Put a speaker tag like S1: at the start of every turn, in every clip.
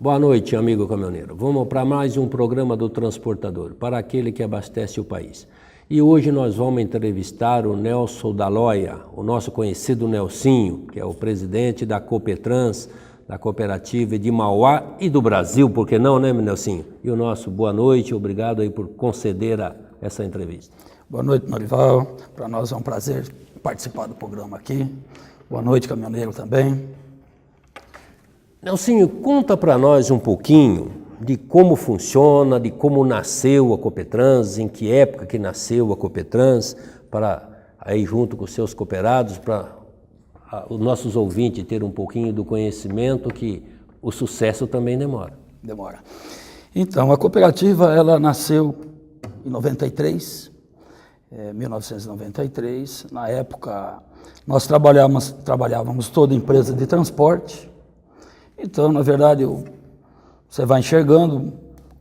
S1: Boa noite, amigo caminhoneiro. Vamos para mais um programa do Transportador, para aquele que abastece o país. E hoje nós vamos entrevistar o Nelson Daloia, o nosso conhecido Nelsinho, que é o presidente da Copetrans, da cooperativa de Mauá e do Brasil, por que não, né, Nelsinho? E o nosso boa noite, obrigado aí por conceder essa entrevista.
S2: Boa noite, Norival. Para nós é um prazer participar do programa aqui. Boa noite, caminhoneiro também.
S1: Nelsinho, conta para nós um pouquinho de como funciona, de como nasceu a Copetrans, em que época que nasceu a Copetrans, para aí junto com os seus cooperados, para os nossos ouvintes terem um pouquinho do conhecimento que o sucesso também demora.
S2: Demora. Então, a cooperativa, ela nasceu em 1993. Na época, nós trabalhávamos toda empresa de transporte. Então, na verdade, você vai enxergando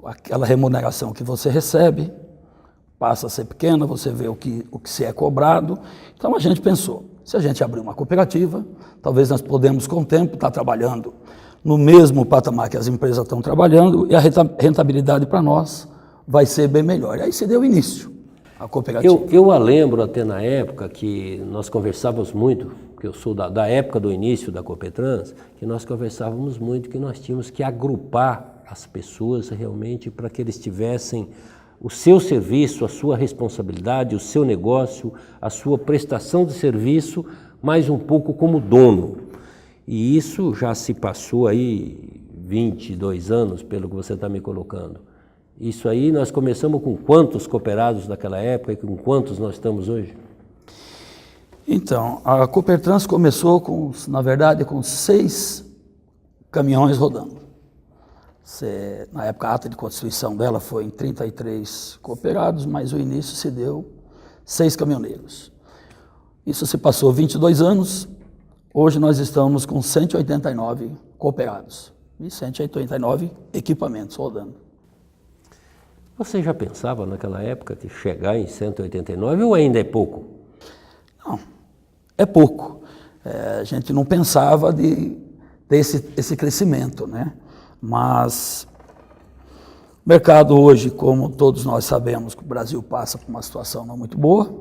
S2: aquela remuneração que você recebe, passa a ser pequena, você vê o que se é cobrado. Então, a gente pensou, se a gente abrir uma cooperativa, talvez nós podemos, com o tempo, estar trabalhando no mesmo patamar que as empresas estão trabalhando e a rentabilidade para nós vai ser bem melhor. E aí se deu início a cooperativa.
S1: Eu a lembro até na época que nós conversávamos muito, porque eu sou da época do início da Copetrans, que nós conversávamos muito que nós tínhamos que agrupar as pessoas realmente para que eles tivessem o seu serviço, a sua responsabilidade, o seu negócio, a sua prestação de serviço, mais um pouco como dono. E isso já se passou aí 22 anos, pelo que você está me colocando. Isso aí nós começamos com quantos cooperados naquela época e com quantos nós estamos hoje?
S2: Então, a Copetrans começou na verdade, com 6 caminhões rodando. Na época, a ata de constituição dela foi em 33 cooperados, mas o início se deu 6 caminhoneiros. Isso se passou 22 anos, hoje nós estamos com 189 cooperados e 189 equipamentos rodando.
S1: Você já pensava naquela época que chegar em 189 ou ainda é pouco?
S2: Não, é pouco. A gente não pensava de ter esse crescimento, né? Mas o mercado hoje, como todos nós sabemos, que o Brasil passa por uma situação não muito boa,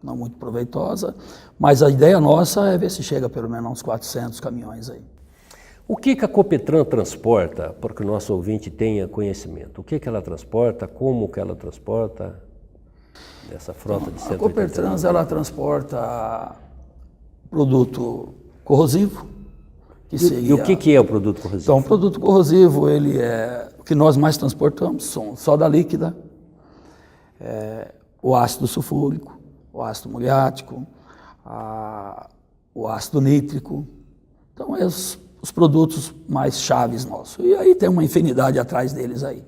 S2: não muito proveitosa, mas a ideia nossa é ver se chega pelo menos uns 400 caminhões aí.
S1: O que a Copetrans transporta, para que o nosso ouvinte tenha conhecimento? O que ela transporta, como que ela transporta dessa frota de 189?
S2: A Copetrans, ela transporta produto corrosivo.
S1: E o que é o produto corrosivo?
S2: Então, o produto corrosivo, ele é o que nós mais transportamos, são soda líquida, o ácido sulfúrico, o ácido muriático, o ácido nítrico. Então, é os produtos mais chaves nossos. E aí tem uma infinidade atrás deles aí.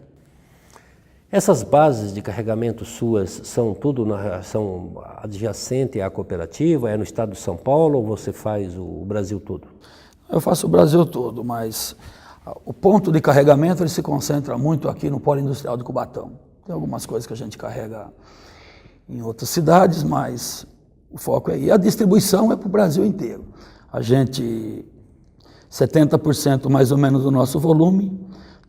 S1: Essas bases de carregamento suas são são adjacentes à cooperativa? É no estado de São Paulo ou você faz o Brasil todo?
S2: Eu faço o Brasil todo, mas o ponto de carregamento ele se concentra muito aqui no Polo Industrial de Cubatão. Tem algumas coisas que a gente carrega em outras cidades, mas o foco é aí. E a distribuição é para o Brasil inteiro. A gente, 70% mais ou menos do nosso volume,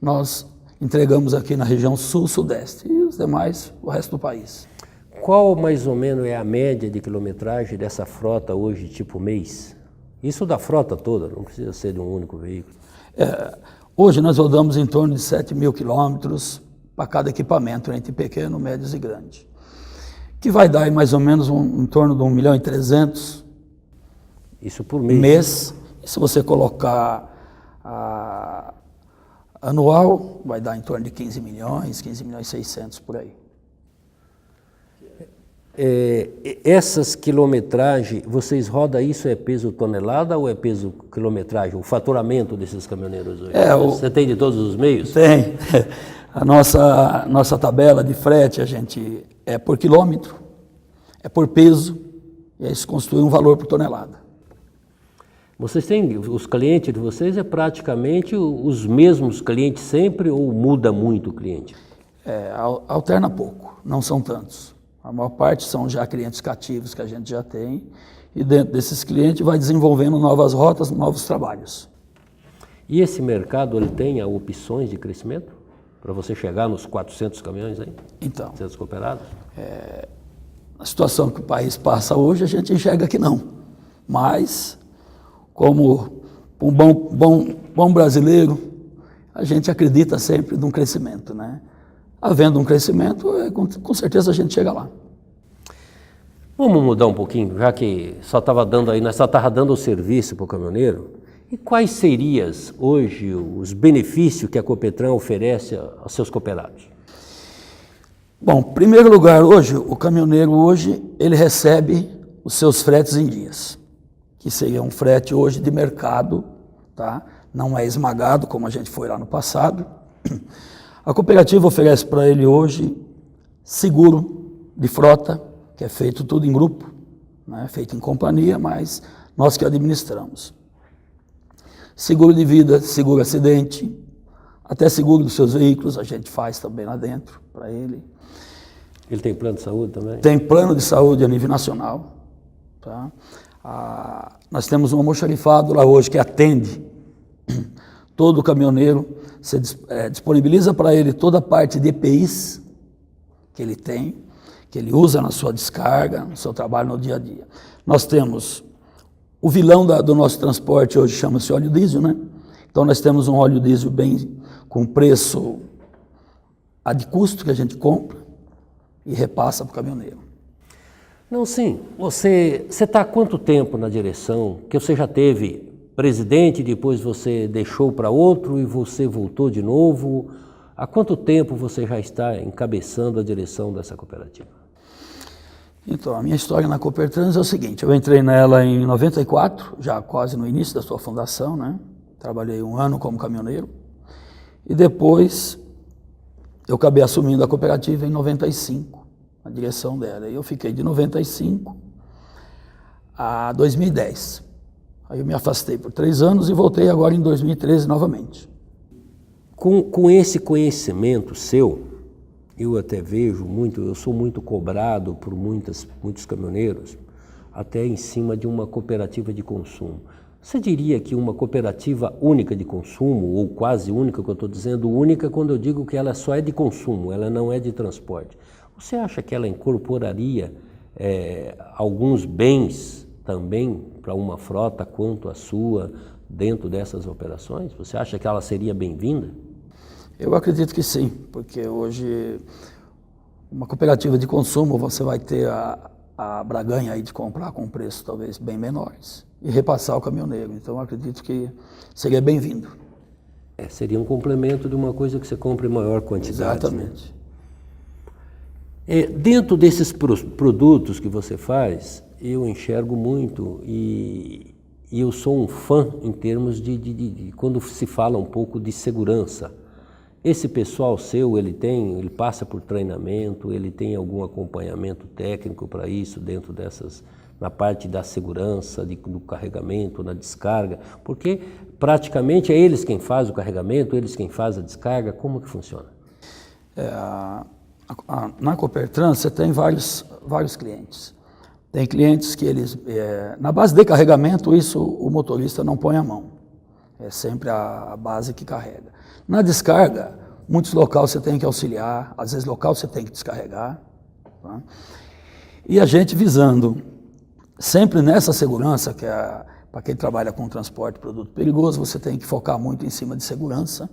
S2: nós entregamos aqui na região sul-sudeste e os demais, o resto do país.
S1: Qual mais ou menos é a média de quilometragem dessa frota hoje, tipo mês? Isso da frota toda, não precisa ser de um único veículo.
S2: Hoje nós rodamos em torno de 7.000 quilômetros para cada equipamento, entre pequeno, médios e grandes. Que vai dar mais ou menos em torno de 1.300.000.
S1: Isso por mês?
S2: Mês. E se você colocar anual, vai dar em torno de 15 milhões, 15.600.000 por aí.
S1: Essas quilometragens, vocês rodam isso, é peso tonelada ou é peso quilometragem? O faturamento desses caminhoneiros hoje? Você tem de todos os meios?
S2: Tem. A nossa tabela de frete, a gente é por quilômetro, é por peso, e aí se constitui um valor por tonelada.
S1: Vocês têm, os clientes de vocês é praticamente os mesmos clientes sempre ou muda muito o cliente?
S2: Alterna pouco, não são tantos. A maior parte são já clientes cativos que a gente já tem, e dentro desses clientes vai desenvolvendo novas rotas, novos trabalhos.
S1: E esse mercado, ele tem opções de crescimento para você chegar nos 400 caminhões aí?
S2: Então,
S1: 400 cooperados?
S2: a situação que o país passa hoje, a gente enxerga que não. Mas, como um bom brasileiro, a gente acredita sempre num crescimento, né? Havendo um crescimento, com certeza a gente chega lá.
S1: Vamos mudar um pouquinho, já que só estava dando aí, nós só estava dando o serviço para o caminhoneiro. E quais seriam hoje os benefícios que a Copetran oferece aos seus cooperados?
S2: Bom, em primeiro lugar, hoje, o caminhoneiro hoje, ele recebe os seus fretes em dias, que seria um frete hoje de mercado, tá? Não é esmagado como a gente foi lá no passado. A cooperativa oferece para ele hoje seguro de frota, que é feito tudo em grupo, né? Feito em companhia, mas nós que administramos. Seguro de vida, seguro acidente, até seguro dos seus veículos a gente faz também lá dentro para ele.
S1: Ele tem plano de saúde também?
S2: Tem plano de saúde a nível nacional. Tá? Nós temos um almoxarifado lá hoje que atende todo caminhoneiro, você disponibiliza para ele toda a parte de EPIs que ele tem, que ele usa na sua descarga, no seu trabalho no dia a dia. Nós temos o vilão do nosso transporte hoje chama-se óleo diesel, né? Então nós temos um óleo diesel bem com preço a de custo que a gente compra e repassa para o caminhoneiro.
S1: Não, sim. Você está há quanto tempo na direção? Que você já teve presidente, depois você deixou para outro e você voltou de novo. Há quanto tempo você já está encabeçando a direção dessa cooperativa?
S2: Então, a minha história na Copertrans é o seguinte, eu entrei nela em 94, já quase no início da sua fundação, né? Trabalhei 1 ano como caminhoneiro e depois eu acabei assumindo a cooperativa em 95, a direção dela. E eu fiquei de 95 a 2010. Aí eu me afastei por 3 anos e voltei agora em 2013 novamente.
S1: Com esse conhecimento seu, eu até vejo muito, eu sou muito cobrado por muitos caminhoneiros, até em cima de uma cooperativa de consumo. Você diria que uma cooperativa única de consumo, ou quase única, que eu estou dizendo única quando eu digo que ela só é de consumo, ela não é de transporte. Você acha que ela incorporaria alguns bens também para uma frota quanto a sua dentro dessas operações? Você acha que ela seria bem-vinda?
S2: Eu acredito que sim, porque hoje uma cooperativa de consumo você vai ter a braganha aí de comprar com preços talvez bem menores e repassar ao caminhoneiro. Então eu acredito que seria bem-vindo.
S1: Seria um complemento de uma coisa que você compra em maior quantidade.
S2: Exatamente.
S1: Né? Dentro desses produtos que você faz, eu enxergo muito e eu sou um fã em termos de quando se fala um pouco de segurança. Esse pessoal seu, ele passa por treinamento, ele tem algum acompanhamento técnico para isso dentro na parte da segurança, do carregamento, na descarga, porque praticamente é eles quem faz o carregamento, eles quem faz a descarga, como que funciona?
S2: Na Copertrans você tem vários clientes. Tem clientes que eles, na base de carregamento, isso o motorista não põe a mão, é sempre a base que carrega. Na descarga, muitos locais você tem que auxiliar, às vezes local você tem que descarregar. Tá? E a gente visando sempre nessa segurança, que é para quem trabalha com transporte de produto perigoso, você tem que focar muito em cima de segurança,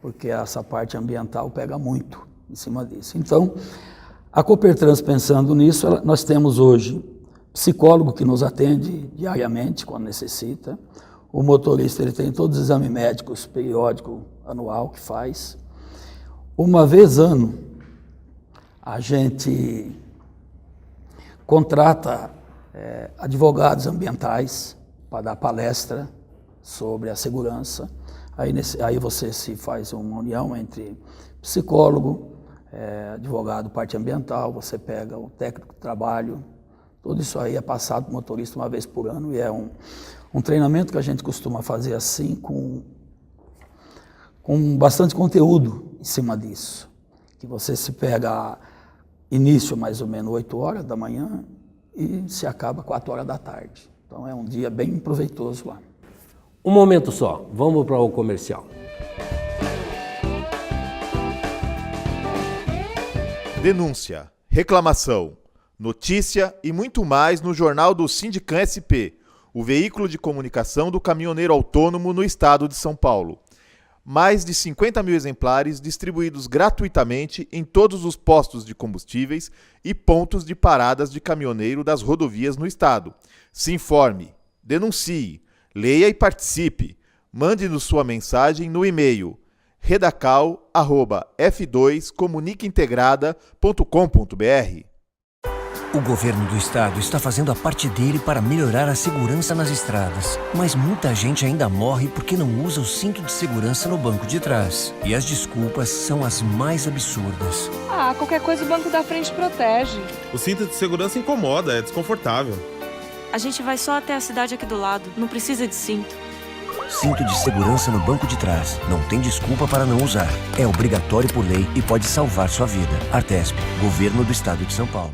S2: porque essa parte ambiental pega muito em cima disso. Então, a Copertrans, pensando nisso, nós temos hoje psicólogo que nos atende diariamente, quando necessita. O motorista ele tem todos os exames médicos, periódico, anual que faz. Uma vez ano, a gente contrata advogados ambientais para dar palestra sobre a segurança. Aí você se faz uma união entre psicólogo, advogado, parte ambiental, você pega o técnico de trabalho, tudo isso aí é passado para o motorista uma vez por ano e é um treinamento que a gente costuma fazer assim, com bastante conteúdo em cima disso. Que você se pega início mais ou menos 8 horas da manhã e se acaba 4 horas da tarde. Então é um dia bem proveitoso lá.
S1: Um momento só, vamos para o comercial.
S3: Denúncia, reclamação, notícia e muito mais no Jornal do Sindicam SP, o veículo de comunicação do caminhoneiro autônomo no estado de São Paulo. Mais de 50 mil exemplares distribuídos gratuitamente em todos os postos de combustíveis e pontos de paradas de caminhoneiro das rodovias no estado. Se informe, denuncie, leia e participe. Mande-nos sua mensagem no e-mail redacal@f2comunicaintegrada.com.br.
S4: O governo do estado está fazendo a parte dele para melhorar a segurança nas estradas. Mas muita gente ainda morre porque não usa o cinto de segurança no banco de trás. E as desculpas são as mais absurdas.
S5: Qualquer coisa o banco da frente protege.
S6: O cinto de segurança incomoda, é desconfortável.
S7: A gente vai só até a cidade aqui do lado, não precisa de cinto.
S4: Cinto de segurança no banco de trás. Não tem desculpa para não usar. É obrigatório por lei e pode salvar sua vida. Artesp, Governo do Estado de São Paulo.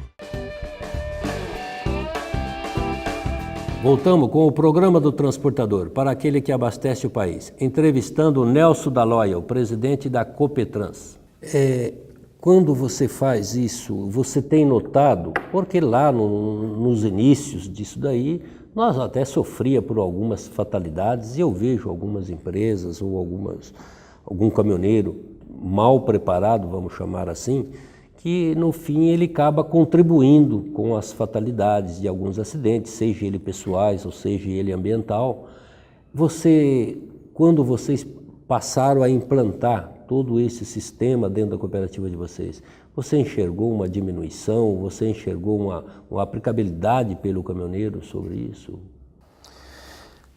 S1: Voltamos com o programa do transportador, para aquele que abastece o país, entrevistando o Nelson Daloia, o presidente da Copetrans. Quando você faz isso, você tem notado, porque lá nos inícios disso daí, nós até sofria por algumas fatalidades, e eu vejo algumas empresas ou algum caminhoneiro mal preparado, vamos chamar assim, que no fim ele acaba contribuindo com as fatalidades de alguns acidentes, seja ele pessoais ou seja ele ambiental. Quando vocês passaram a implantar todo esse sistema dentro da cooperativa de vocês, você enxergou uma diminuição, você enxergou uma aplicabilidade pelo caminhoneiro sobre isso?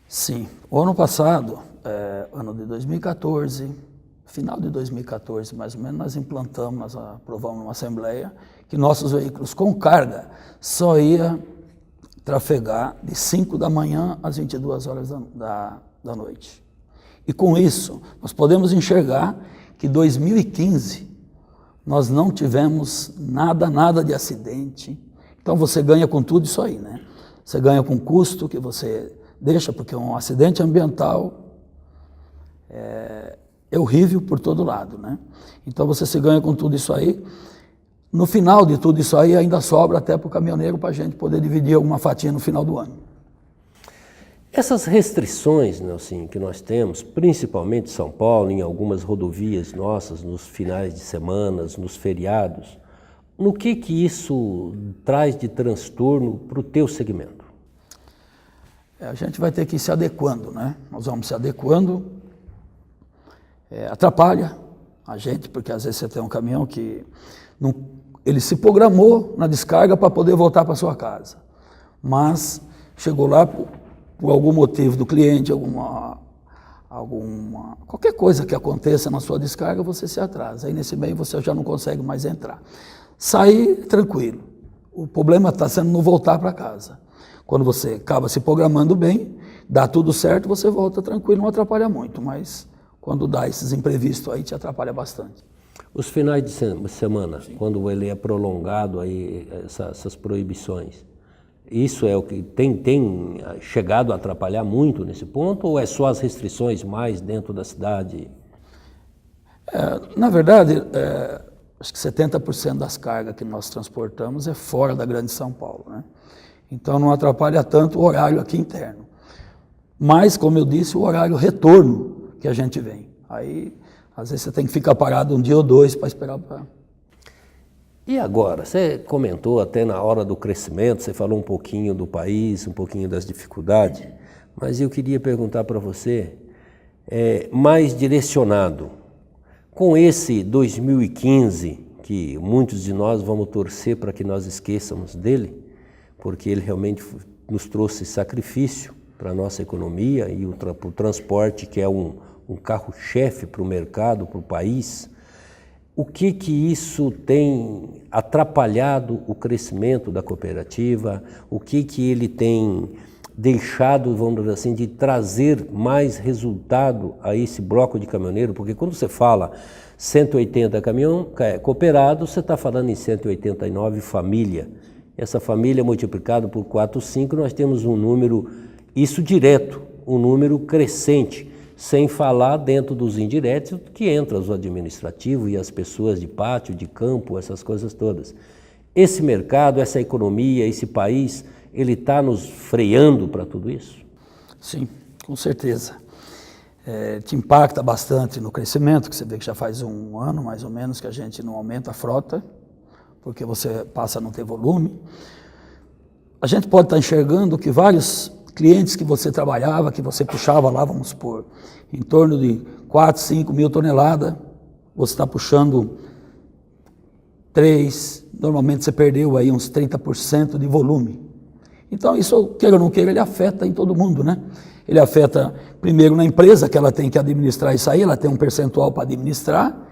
S2: Sim. O ano passado, ano de 2014, final de 2014, mais ou menos, nós implantamos, nós aprovamos numa assembleia que nossos veículos com carga só ia trafegar de 5 da manhã às 22 horas da noite. E com isso, nós podemos enxergar que em 2015 nós não tivemos nada de acidente. Então você ganha com tudo isso aí, né? Você ganha com custo que você deixa, porque um acidente ambiental é horrível por todo lado, né? Então você se ganha com tudo isso aí. No final de tudo isso aí ainda sobra até para o caminhoneiro, para a gente poder dividir alguma fatia no final do ano.
S1: Essas restrições, Nelson, que nós temos, principalmente em São Paulo, em algumas rodovias nossas, nos finais de semanas, nos feriados, no que isso traz de transtorno para o teu segmento?
S2: A gente vai ter que ir se adequando, né? Nós vamos se adequando. Atrapalha a gente, porque às vezes você tem um caminhão que ele se programou na descarga para poder voltar para sua casa, mas chegou lá por algum motivo do cliente, qualquer coisa que aconteça na sua descarga, você se atrasa. Aí nesse meio você já não consegue mais entrar. Sair tranquilo. O problema está sendo no voltar para casa. Quando você acaba se programando bem, dá tudo certo, você volta tranquilo, não atrapalha muito, mas quando dá esses imprevistos aí, te atrapalha bastante.
S1: Os finais de semana, sim, quando ele é prolongado, aí, essas proibições, isso é o que tem chegado a atrapalhar muito nesse ponto, ou é só as restrições mais dentro da cidade?
S2: Na verdade, acho que 70% das cargas que nós transportamos é fora da Grande São Paulo, né? Então não atrapalha tanto o horário aqui interno. Mas, como eu disse, o horário retorno que a gente vem. Aí, às vezes você tem que ficar parado um dia ou dois para esperar.
S1: E agora, você comentou até na hora do crescimento, você falou um pouquinho do país, um pouquinho das dificuldades, mas eu queria perguntar para você, mais direcionado, com esse 2015, que muitos de nós vamos torcer para que nós esqueçamos dele, porque ele realmente nos trouxe sacrifício para a nossa economia e para o transporte, que é um carro-chefe para o mercado, para o país. O que isso tem atrapalhado o crescimento da cooperativa? O que ele tem deixado, vamos dizer assim, de trazer mais resultado a esse bloco de caminhoneiro? Porque quando você fala 180 caminhão cooperados, você está falando em 189 famílias. Essa família multiplicado por 4, 5, nós temos um número, isso direto, um número crescente, sem falar dentro dos indiretos que entra os administrativos e as pessoas de pátio, de campo, essas coisas todas. Esse mercado, essa economia, esse país, ele está nos freando para tudo isso?
S2: Sim, com certeza. Te impacta bastante no crescimento, que você vê que já faz um ano, mais ou menos, que a gente não aumenta a frota, porque você passa a não ter volume. A gente pode estar enxergando que vários clientes que você trabalhava, que você puxava lá, vamos supor, em torno de 4, 5 mil toneladas, você está puxando 3, normalmente você perdeu aí uns 30% de volume. Então isso, queira ou não queira, ele afeta em todo mundo, né? Ele afeta primeiro na empresa, que ela tem que administrar isso aí, ela tem um percentual para administrar,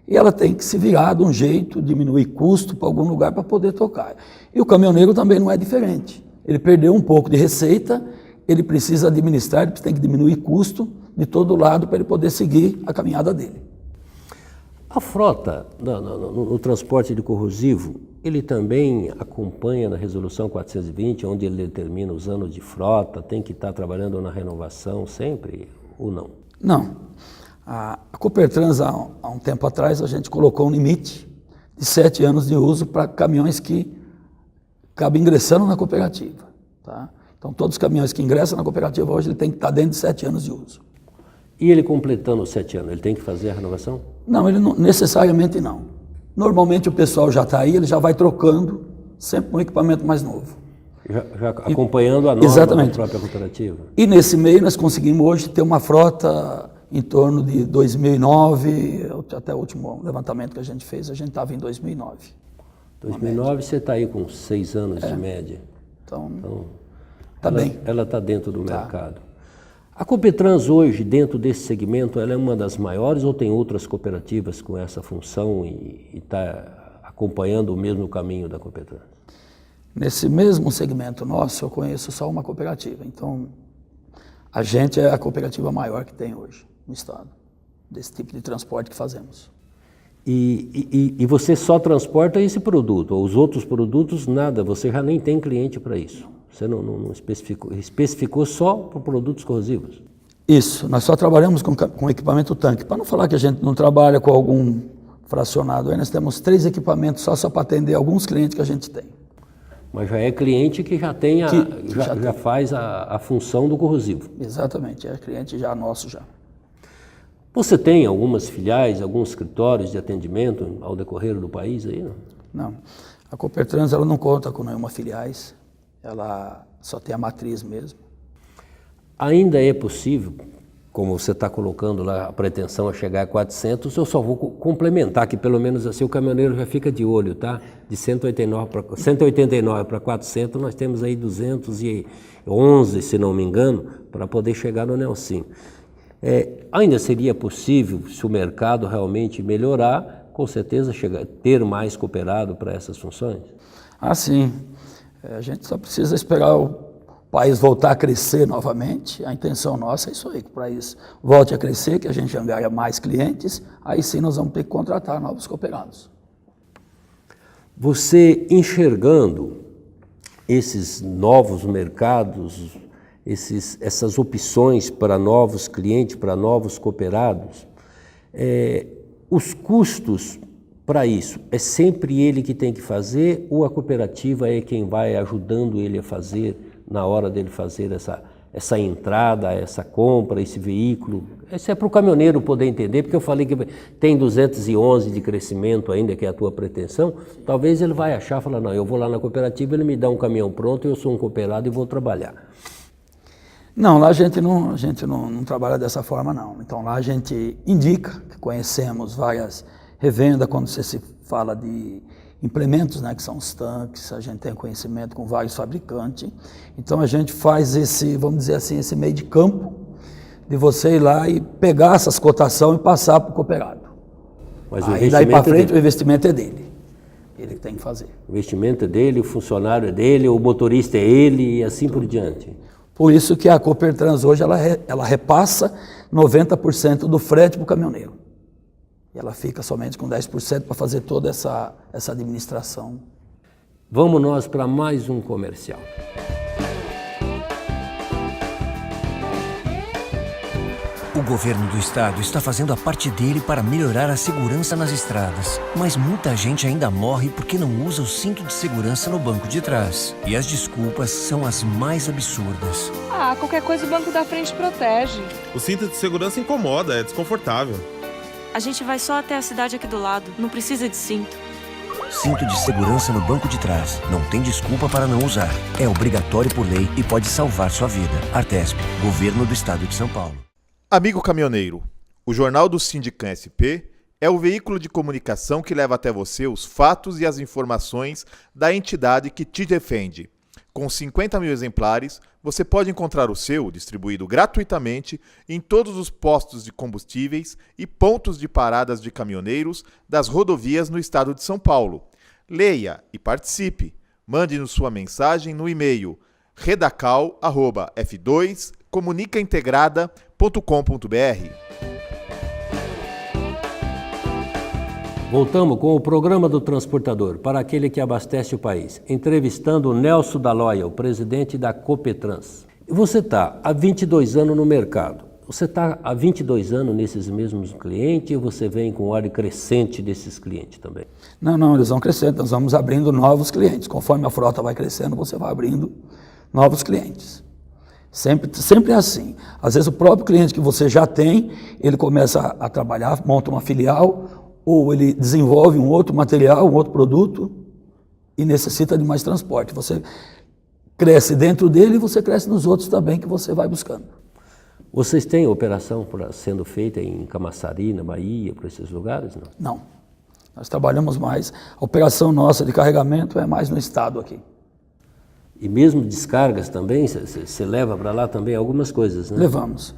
S2: e ela tem que se virar de um jeito, diminuir custo para algum lugar para poder tocar. E o caminhoneiro também não é diferente. Ele perdeu um pouco de receita, ele precisa administrar, ele tem que diminuir custo de todo lado para ele poder seguir a caminhada dele.
S1: A frota no transporte de corrosivo, ele também acompanha na resolução 420, onde ele determina os anos de frota, tem que estar trabalhando na renovação sempre ou não?
S2: Não. A Copertrans, há um tempo atrás, a gente colocou um limite de 7 anos de uso para caminhões que acabam ingressando na cooperativa. Tá? Então, todos os caminhões que ingressam na cooperativa hoje, ele tem que estar dentro de 7 anos de uso.
S1: E ele completando os 7 anos, ele tem que fazer a renovação?
S2: Não, ele não, necessariamente não. Normalmente o pessoal já está aí, ele já vai trocando, sempre um equipamento mais novo.
S1: Já acompanhando a norma da própria cooperativa?
S2: E nesse meio nós conseguimos hoje ter uma frota em torno de 2009, até o último levantamento que a gente fez, a gente estava em 2009.
S1: 2009 você está aí com 6 anos de média.
S2: Então está bem.
S1: Ela está dentro do mercado. A Copetrans hoje, dentro desse segmento, ela é uma das maiores ou tem outras cooperativas com essa função e está acompanhando o mesmo caminho da Copetrans?
S2: Nesse mesmo segmento nosso, eu conheço só uma cooperativa. Então, a gente é a cooperativa maior que tem hoje no estado, desse tipo de transporte que fazemos.
S1: E você só transporta esse produto, ou os outros produtos, nada, você já nem tem cliente para isso. Você não especificou só para produtos corrosivos?
S2: Isso, nós só trabalhamos com equipamento tanque. Para não falar que a gente não trabalha com algum fracionado, aí nós temos 3 equipamentos só para atender alguns clientes que a gente tem.
S1: Mas já é cliente que já tem já faz a função do corrosivo.
S2: Exatamente, é cliente já nosso já.
S1: Você tem algumas filiais, alguns escritórios de atendimento ao decorrer do país aí, não?
S2: Não. A Copertrans ela não conta com nenhuma filiais, ela só tem a matriz mesmo.
S1: Ainda é possível, como você está colocando lá a pretensão a chegar a 400, eu só vou complementar, que pelo menos assim o caminhoneiro já fica de olho, tá? De 189 para 400, nós temos aí 211, se não me engano, para poder chegar no Nelsinho. Ainda seria possível, se o mercado realmente melhorar, com certeza ter mais cooperado para essas funções?
S2: Ah, sim. A gente só precisa esperar o país voltar a crescer novamente. A intenção nossa é isso aí, que o país volte a crescer, que a gente angare mais clientes, aí sim nós vamos ter que contratar novos cooperados.
S1: Você enxergando esses novos mercados, essas opções para novos clientes, para novos cooperados, os custos para isso, é sempre ele que tem que fazer ou a cooperativa é quem vai ajudando ele a fazer, na hora dele fazer essa entrada, essa compra, esse veículo? Isso é para o caminhoneiro poder entender, porque eu falei que tem 211 de crescimento ainda, que é a tua pretensão, talvez ele vai achar, falar, não, eu vou lá na cooperativa, ele me dá um caminhão pronto, eu sou um cooperado e vou trabalhar.
S2: Não, lá a gente não trabalha dessa forma, não. Então lá a gente indica, que conhecemos várias revendas, quando você se fala de implementos, né, que são os tanques, a gente tem conhecimento com vários fabricantes. Então a gente faz esse, vamos dizer assim, esse meio de campo, de você ir lá e pegar essas cotações e passar para o cooperado.
S1: Mas
S2: aí daí para frente o investimento é dele. Ele que tem que fazer.
S1: O investimento é dele, o funcionário é dele, o motorista é ele e assim por diante.
S2: Por isso que a Copertrans hoje ela repassa 90% do frete para o caminhoneiro. E ela fica somente com 10% para fazer toda essa administração.
S1: Vamos nós para mais um comercial.
S4: O governo do estado está fazendo a parte dele para melhorar a segurança nas estradas, mas muita gente ainda morre porque não usa o cinto de segurança no banco de trás. E as desculpas são as mais absurdas.
S5: Ah, qualquer coisa o banco da frente protege.
S6: O cinto de segurança incomoda, é desconfortável.
S7: A gente vai só até a cidade aqui do lado, não precisa de cinto.
S4: Cinto de segurança no banco de trás. Não tem desculpa para não usar. É obrigatório por lei e pode salvar sua vida. Artesp, Governo do Estado de São Paulo.
S3: Amigo caminhoneiro, o Jornal do Sindicam SP é o veículo de comunicação que leva até você os fatos e as informações da entidade que te defende. Com 50 mil exemplares, você pode encontrar o seu distribuído gratuitamente em todos os postos de combustíveis e pontos de paradas de caminhoneiros das rodovias no estado de São Paulo. Leia e participe. Mande-nos sua mensagem no e-mail redacal@f2comunicaintegrada.com.br.
S1: Voltamos com o programa do transportador, para aquele que abastece o país, entrevistando o Nelson Daloia, o presidente da Copetrans. E você está há 22 anos no mercado. Você está há 22 anos nesses mesmos clientes ou você vem com ordem crescente desses clientes também?
S2: Não, eles vão crescendo, nós vamos abrindo novos clientes. Conforme a frota vai crescendo, você vai abrindo novos clientes. Sempre é assim. Às vezes o próprio cliente que você já tem, ele começa a trabalhar, monta uma filial, ou ele desenvolve um outro material, um outro produto e necessita de mais transporte. Você cresce dentro dele e você cresce nos outros também que você vai buscando.
S1: Vocês têm operação sendo feita em Camaçari, na Bahia, por esses lugares? Não.
S2: Não. Nós trabalhamos mais. A operação nossa de carregamento é mais no estado aqui.
S1: E mesmo descargas também? Você leva para lá também algumas coisas, né?
S2: Levamos.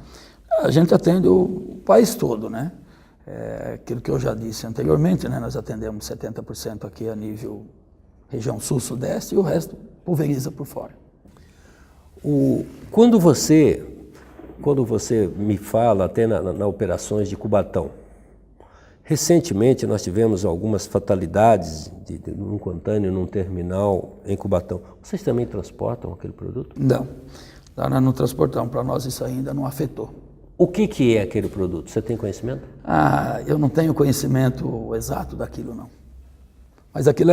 S2: A gente atende o país todo, né? Aquilo que eu já disse anteriormente, né? Nós atendemos 70% aqui a nível região sul-sudeste e o resto pulveriza por fora.
S1: Quando você me fala até na operações de Cubatão, recentemente nós tivemos algumas fatalidades de um contêiner num terminal em Cubatão. Vocês também transportam aquele produto?
S2: Não, lá nós não transportamos, para nós isso ainda não afetou.
S1: O que é aquele produto? Você tem conhecimento?
S2: Eu não tenho conhecimento exato daquilo, não. Mas aquilo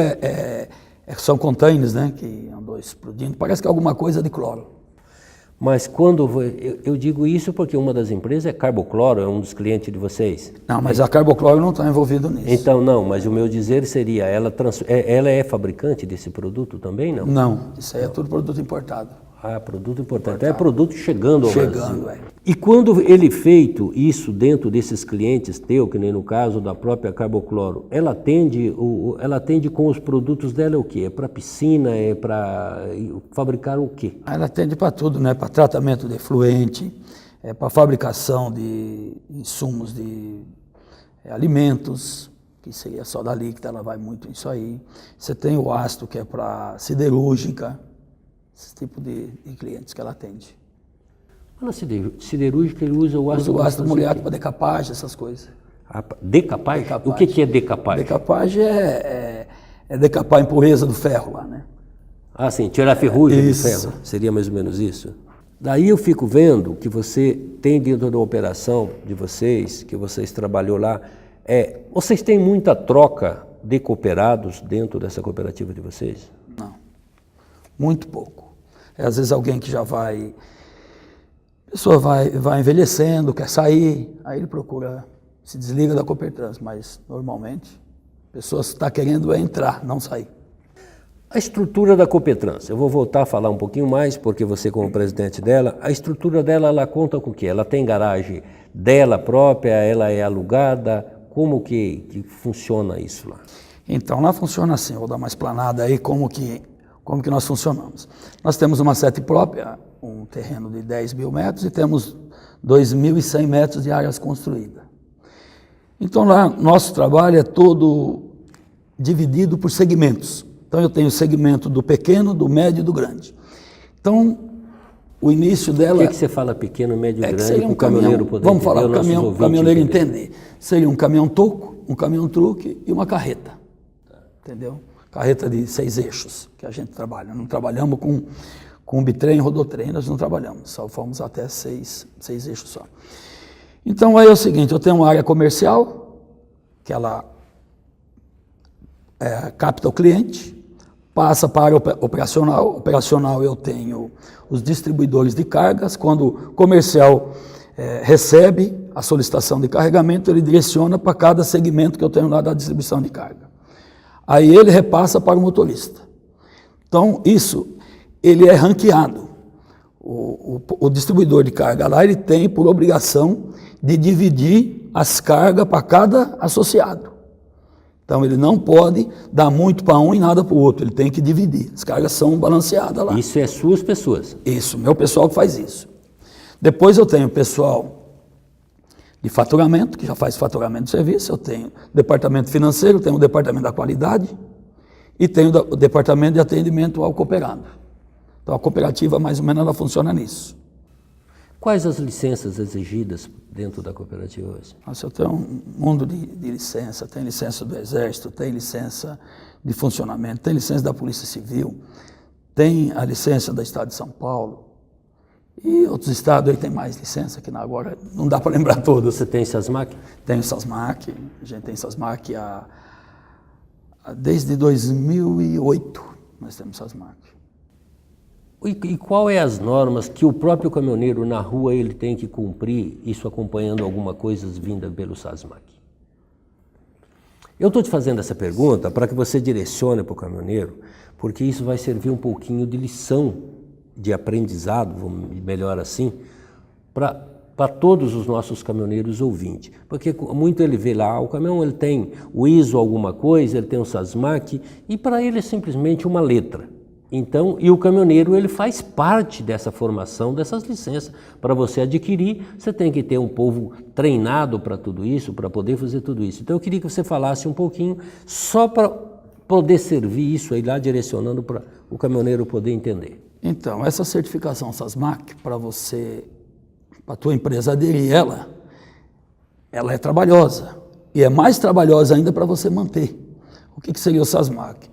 S2: são containers, né, que andou explodindo. Parece que é alguma coisa de cloro.
S1: Mas quando eu digo isso porque uma das empresas é Carbocloro, é um dos clientes de vocês.
S2: Não, mas a Carbocloro não está envolvida nisso.
S1: Então não, mas o meu dizer seria, ela é fabricante desse produto também, não?
S2: Não, isso aí é tudo produto importado.
S1: Produto importante. Então é produto chegando ao Brasil.
S2: Chegando,
S1: E quando ele feito isso dentro desses clientes teu, que nem no caso da própria Carbocloro, ela atende com os produtos dela o quê? É para piscina, é para fabricar o quê?
S2: Ela atende para tudo, né? Para tratamento de efluente, para fabricação de insumos de alimentos, que seria soda líquida, ela vai muito nisso aí. Você tem o ácido, que é para siderúrgica, esse tipo de clientes que ela atende.
S1: Na siderúrgica ele usa o ácido...
S2: Usa o ácido muriático para decapagem, essas coisas.
S1: Decapagem? O que é decapagem?
S2: Decapagem é decapar a impureza do ferro lá, né?
S1: Sim, tirar a ferrugem do ferro. Seria mais ou menos isso. Daí eu fico vendo que você tem dentro da operação de vocês, que vocês trabalhou lá, vocês têm muita troca de cooperados dentro dessa cooperativa de vocês?
S2: Não, muito pouco. Às vezes alguém que já vai... A pessoa vai envelhecendo, quer sair, aí ele procura, se desliga da Copetrans, mas normalmente a pessoa está querendo entrar, não sair.
S1: A estrutura da Copetrans, eu vou voltar a falar um pouquinho mais, porque você como presidente dela, a estrutura dela, ela conta com o quê? Ela tem garagem dela própria, ela é alugada, como que funciona isso lá? Então,
S2: lá funciona assim, vou dar uma explanada aí como que nós funcionamos. Nós temos uma sede própria, um terreno de 10 mil metros e temos 2.100 metros de áreas construídas. Então lá, nosso trabalho é todo dividido por segmentos. Então eu tenho o segmento do pequeno, do médio e do grande. Então, o início dela...
S1: O que você fala pequeno, médio e grande, para o caminhoneiro poder
S2: Vamos falar, o caminhoneiro entender. Seria um caminhão toco, um caminhão truque e uma carreta. Entendeu? Carreta de 6 eixos que a gente trabalha. Não trabalhamos com bitrem e rodotrem, nós não trabalhamos. Só fomos até 6 eixos só. Então aí é o seguinte, eu tenho uma área comercial, que ela capta o cliente, passa para a área operacional. Operacional eu tenho os distribuidores de cargas. Quando o comercial recebe a solicitação de carregamento, ele direciona para cada segmento que eu tenho lá da distribuição de carga. Aí ele repassa para o motorista. Então isso, ele é ranqueado. O distribuidor de carga lá, ele tem por obrigação de dividir as cargas para cada associado. Então ele não pode dar muito para um e nada para o outro, ele tem que dividir. As cargas são balanceadas lá.
S1: Isso é suas pessoas?
S2: Isso, meu pessoal que faz isso. Depois eu tenho o pessoal de faturamento, que já faz faturamento de serviço, eu tenho o departamento financeiro, tenho o departamento da qualidade e tenho o departamento de atendimento ao cooperado. Então a cooperativa, mais ou menos, ela funciona nisso.
S1: Quais as licenças exigidas dentro da cooperativa hoje?
S2: Nossa, eu tenho um mundo de licença, tem licença do Exército, tem licença de funcionamento, tem licença da Polícia Civil, tem a licença do Estado de São Paulo e outros estados aí tem mais licença, que agora não dá para lembrar todas.
S1: Você tem SASMAC?
S2: Tenho SASMAC, a gente tem SASMAC desde 2008, nós temos SASMAC.
S1: E qual é as normas que o próprio caminhoneiro na rua ele tem que cumprir, isso acompanhando alguma coisa vinda pelo SASMAC? Eu estou te fazendo essa pergunta para que você direcione para o caminhoneiro, porque isso vai servir um pouquinho de lição, de aprendizado, melhor assim, para todos os nossos caminhoneiros ouvintes. Porque muito ele vê lá, o caminhão ele tem o ISO alguma coisa, ele tem o SASMAC, e para ele é simplesmente uma letra. Então, e o caminhoneiro ele faz parte dessa formação, dessas licenças. Para você adquirir, você tem que ter um povo treinado para tudo isso, para poder fazer tudo isso. Então eu queria que você falasse um pouquinho, só para poder servir isso aí lá, direcionando para o caminhoneiro poder entender.
S2: Então, essa certificação SASMAC, para a tua empresa aderir ela é trabalhosa. E é mais trabalhosa ainda para você manter. O que seria o SASMAC?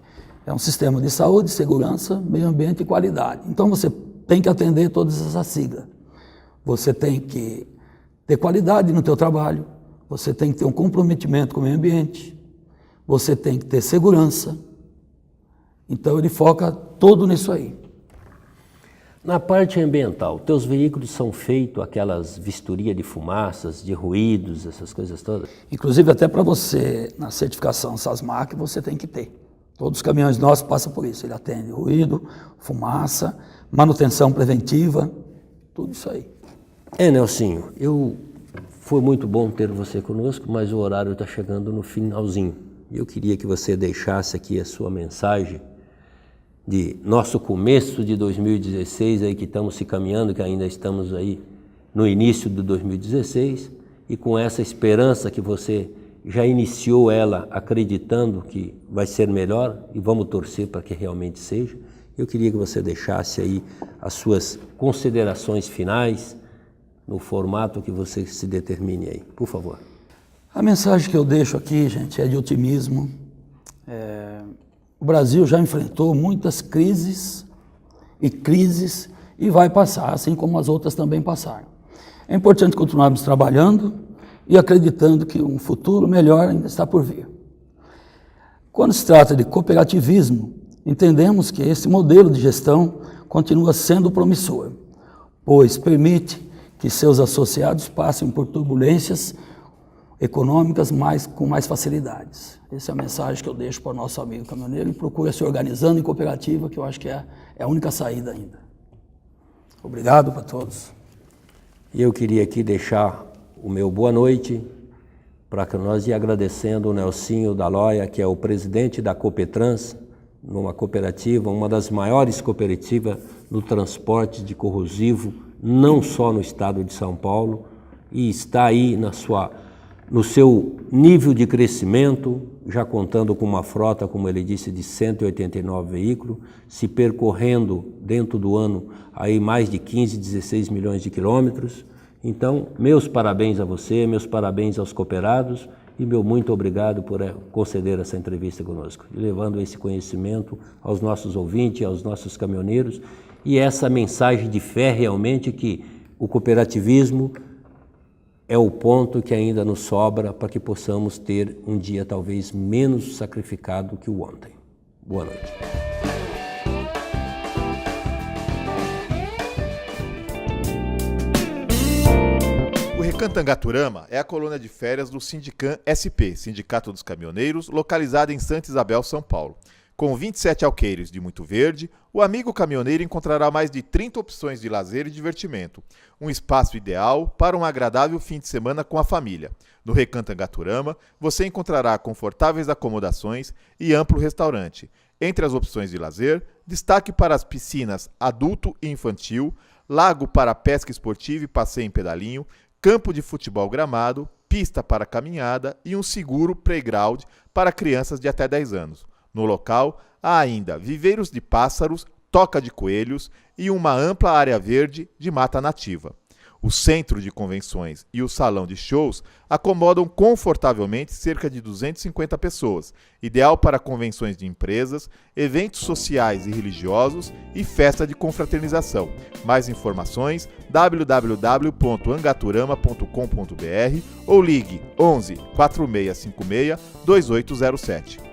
S2: É um sistema de saúde, segurança, meio ambiente e qualidade. Então você tem que atender todas essas siglas. Você tem que ter qualidade no teu trabalho, você tem que ter um comprometimento com o meio ambiente, você tem que ter segurança. Então ele foca todo nisso aí.
S1: Na parte ambiental, teus veículos são feitos aquelas vistorias de fumaças, de ruídos, essas coisas todas?
S2: Inclusive até para você, na certificação SASMAC, você tem que ter. Todos os caminhões nossos passam por isso, ele atende ruído, fumaça, manutenção preventiva, tudo isso aí.
S1: Nelsinho, foi muito bom ter você conosco, mas o horário está chegando no finalzinho. Eu queria que você deixasse aqui a sua mensagem de nosso começo de 2016, aí que estamos se caminhando, que ainda estamos aí no início de 2016, e com essa esperança que você já iniciou ela acreditando que vai ser melhor e vamos torcer para que realmente seja. Eu queria que você deixasse aí as suas considerações finais no formato que você se determine aí, por favor.
S2: A mensagem que eu deixo aqui, gente, é de otimismo. O Brasil já enfrentou muitas crises e vai passar, assim como as outras também passaram. É importante continuarmos trabalhando e acreditando que um futuro melhor ainda está por vir. Quando se trata de cooperativismo, entendemos que esse modelo de gestão continua sendo promissor, pois permite que seus associados passem por turbulências econômicas com mais facilidades. Essa é a mensagem que eu deixo para o nosso amigo caminhoneiro e procura se organizando em cooperativa, que eu acho que é a única saída ainda. Obrigado para todos.
S1: Eu queria aqui deixar o meu boa noite para que nós ir agradecendo o Nelsinho Daloia, que é o presidente da Copetrans, numa cooperativa, uma das maiores cooperativas no transporte de corrosivo, não só no estado de São Paulo, e está aí no seu nível de crescimento, já contando com uma frota, como ele disse, de 189 veículos, se percorrendo dentro do ano aí mais de 15, 16 milhões de quilômetros. Então, meus parabéns a você, meus parabéns aos cooperados e meu muito obrigado por conceder essa entrevista conosco, levando esse conhecimento aos nossos ouvintes, aos nossos caminhoneiros e essa mensagem de fé realmente que o cooperativismo é o ponto que ainda nos sobra para que possamos ter um dia talvez menos sacrificado que o ontem. Boa noite.
S3: O Recantangaturama é a colônia de férias do Sindicam SP, Sindicato dos Caminhoneiros, localizada em Santa Isabel, São Paulo. Com 27 alqueires de muito verde, o amigo caminhoneiro encontrará mais de 30 opções de lazer e divertimento. Um espaço ideal para um agradável fim de semana com a família. No Recantangaturama, você encontrará confortáveis acomodações e amplo restaurante. Entre as opções de lazer, destaque para as piscinas adulto e infantil, lago para pesca esportiva e passeio em pedalinho, campo de futebol gramado, pista para caminhada e um seguro playground para crianças de até 10 anos. No local, há ainda viveiros de pássaros, toca de coelhos e uma ampla área verde de mata nativa. O centro de convenções e o salão de shows acomodam confortavelmente cerca de 250 pessoas, ideal para convenções de empresas, eventos sociais e religiosos e festa de confraternização. Mais informações www.angaturama.com.br ou ligue 11 4656 2807.